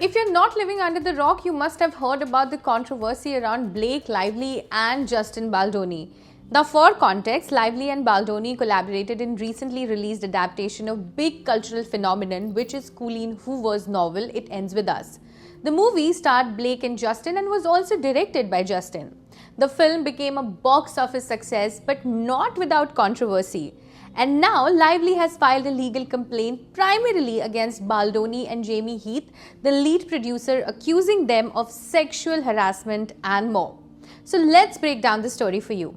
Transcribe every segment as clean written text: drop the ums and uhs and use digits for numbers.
If you're not living under the rock, you must have heard about the controversy around Blake Lively and Justin Baldoni. Now, for context, Lively and Baldoni collaborated in recently released adaptation of big cultural phenomenon, which is Colleen Hoover's novel It Ends With Us. The movie starred Blake and Justin and was also directed by Justin. The film became a box office success, but not without controversy. And now, Lively has filed a legal complaint primarily against Baldoni and Jamie Heath, the lead producer, accusing them of sexual harassment and more. So let's break down the story for you.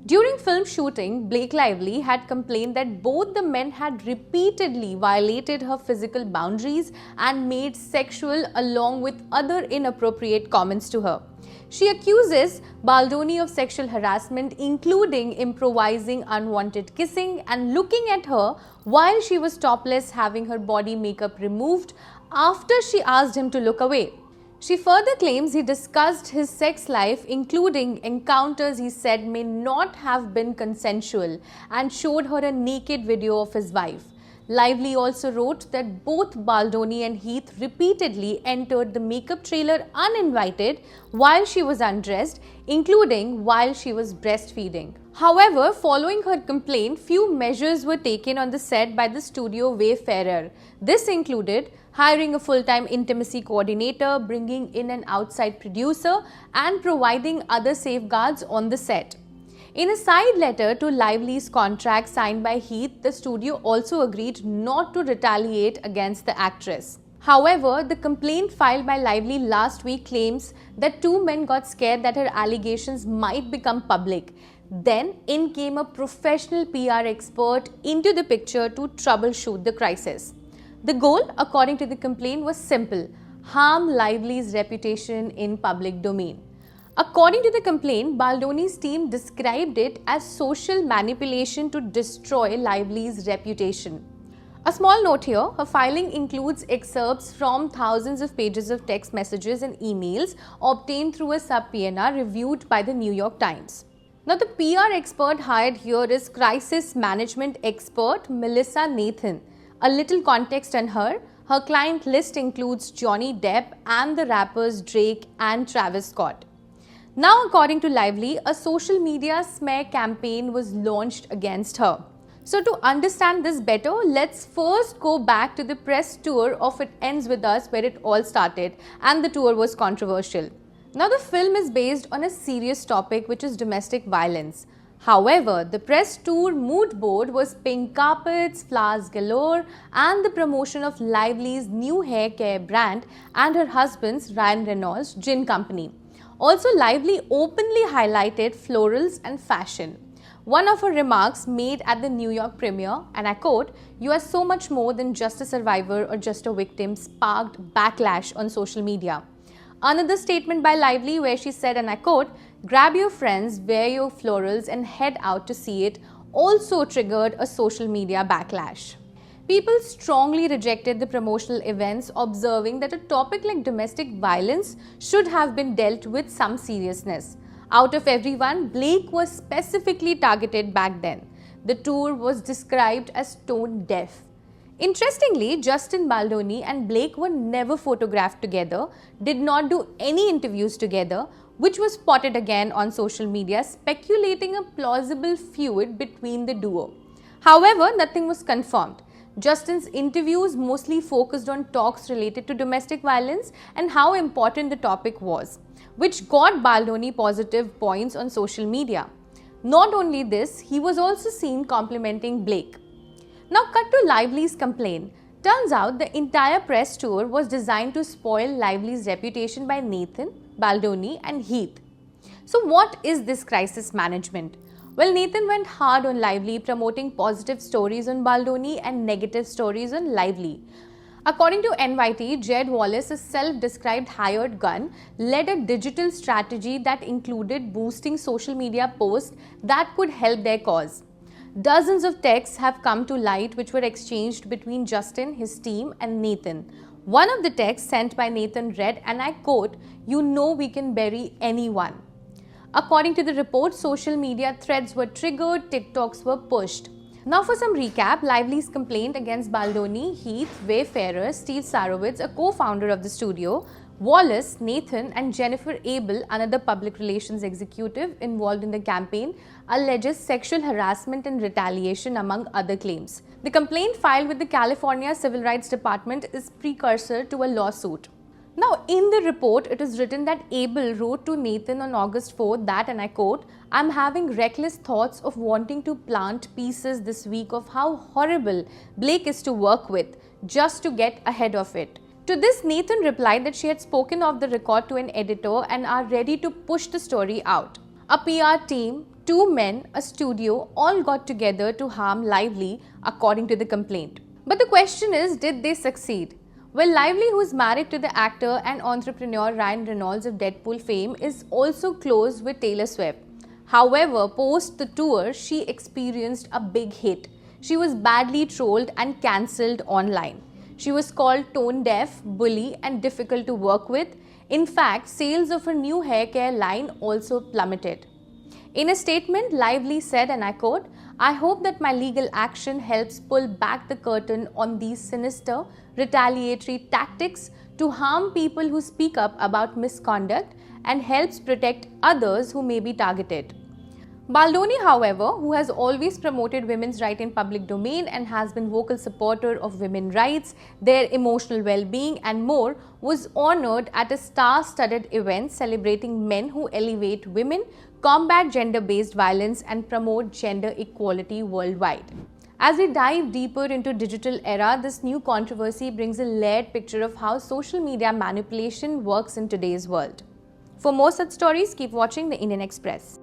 During film shooting, Blake Lively had complained that both the men had repeatedly violated her physical boundaries and made sexual along with other inappropriate comments to her. She accuses Baldoni of sexual harassment, including improvising unwanted kissing and looking at her while she was topless, having her body makeup removed after she asked him to look away. She further claims he discussed his sex life, including encounters he said may not have been consensual, and showed her a naked video of his wife. Lively also wrote that both Baldoni and Heath repeatedly entered the makeup trailer uninvited while she was undressed, including while she was breastfeeding. However, following her complaint, few measures were taken on the set by the studio wayfarer. This included hiring a full-time intimacy coordinator, bringing in an outside producer, and providing other safeguards on the set. In a side letter to Lively's contract signed by Heath, the studio also agreed not to retaliate against the actress. However, the complaint filed by Lively last week claims that two men got scared that her allegations might become public. Then, in came a professional PR expert into the picture to troubleshoot the crisis. The goal, according to the complaint, was simple: harm Lively's reputation in public domain. According to the complaint, Baldoni's team described it as social manipulation to destroy Lively's reputation. A small note here, her filing includes excerpts from thousands of pages of text messages and emails obtained through a subpoena reviewed by the New York Times. Now, the PR expert hired here is crisis management expert Melissa Nathan. A little context on her. Her client list includes Johnny Depp and the rappers Drake and Travis Scott. Now, according to Lively, a social media smear campaign was launched against her. So, to understand this better, let's first go back to the press tour of It Ends With Us, where it all started, and the tour was controversial. Now, the film is based on a serious topic, which is domestic violence. However, the press tour mood board was pink carpets, flowers galore, and the promotion of Lively's new hair care brand and her husband's Ryan Reynolds gin company. Also, Lively openly highlighted florals and fashion. One of her remarks made at the New York premiere, and I quote, "You are so much more than just a survivor or just a victim," sparked backlash on social media. Another statement by Lively where she said, and I quote, "Grab your friends, wear your florals and head out to see it," also triggered a social media backlash. People strongly rejected the promotional events, observing that a topic like domestic violence should have been dealt with some seriousness. Out of everyone, Blake was specifically targeted back then. The tour was described as tone deaf. Interestingly, Justin Baldoni and Blake were never photographed together, did not do any interviews together, which was spotted again on social media, speculating a plausible feud between the duo. However, nothing was confirmed. Justin's interviews mostly focused on talks related to domestic violence and how important the topic was, which got Baldoni positive points on social media. Not only this, he was also seen complimenting Blake. Now, cut to Lively's complaint. Turns out the entire press tour was designed to spoil Lively's reputation by Nathan, Baldoni, and Heath. So, what is this crisis management? Well, Nathan went hard on Lively, promoting positive stories on Baldoni and negative stories on Lively. According to NYT, Jed Wallace, a self-described hired gun, led a digital strategy that included boosting social media posts that could help their cause. Dozens of texts have come to light which were exchanged between Justin, his team, and Nathan. One of the texts sent by Nathan read, and I quote, "You know we can bury anyone." According to the report, social media threads were triggered, TikToks were pushed. Now for some recap, Lively's complaint against Baldoni, Heath, Wayfarer, Steve Sarowitz, a co-founder of the studio, Wallace, Nathan and Jennifer Abel, another public relations executive involved in the campaign, alleges sexual harassment and retaliation among other claims. The complaint filed with the California Civil Rights Department is precursor to a lawsuit. Now, in the report, it is written that Abel wrote to Nathan on August 4th that, and I quote, "I'm having reckless thoughts of wanting to plant pieces this week of how horrible Blake is to work with, just to get ahead of it." To this, Nathan replied that she had spoken off the record to an editor and are ready to push the story out. A PR team, 2 men, a studio, all got together to harm Lively, according to the complaint. But the question is, did they succeed? Well, Lively, who is married to the actor and entrepreneur Ryan Reynolds of Deadpool fame, is also close with Taylor Swift. However, post the tour, she experienced a big hit. She was badly trolled and cancelled online. She was called tone deaf, bully, and difficult to work with. In fact, sales of her new hair care line also plummeted. In a statement, Lively said, and I quote, "I hope that my legal action helps pull back the curtain on these sinister, retaliatory tactics to harm people who speak up about misconduct and helps protect others who may be targeted." Baldoni, however, who has always promoted women's rights in public domain and has been vocal supporter of women's rights, their emotional well-being and more, was honored at a star-studded event celebrating men who elevate women, combat gender-based violence and promote gender equality worldwide. As we dive deeper into digital era, this new controversy brings a layered picture of how social media manipulation works in today's world. For more such stories, keep watching the Indian Express.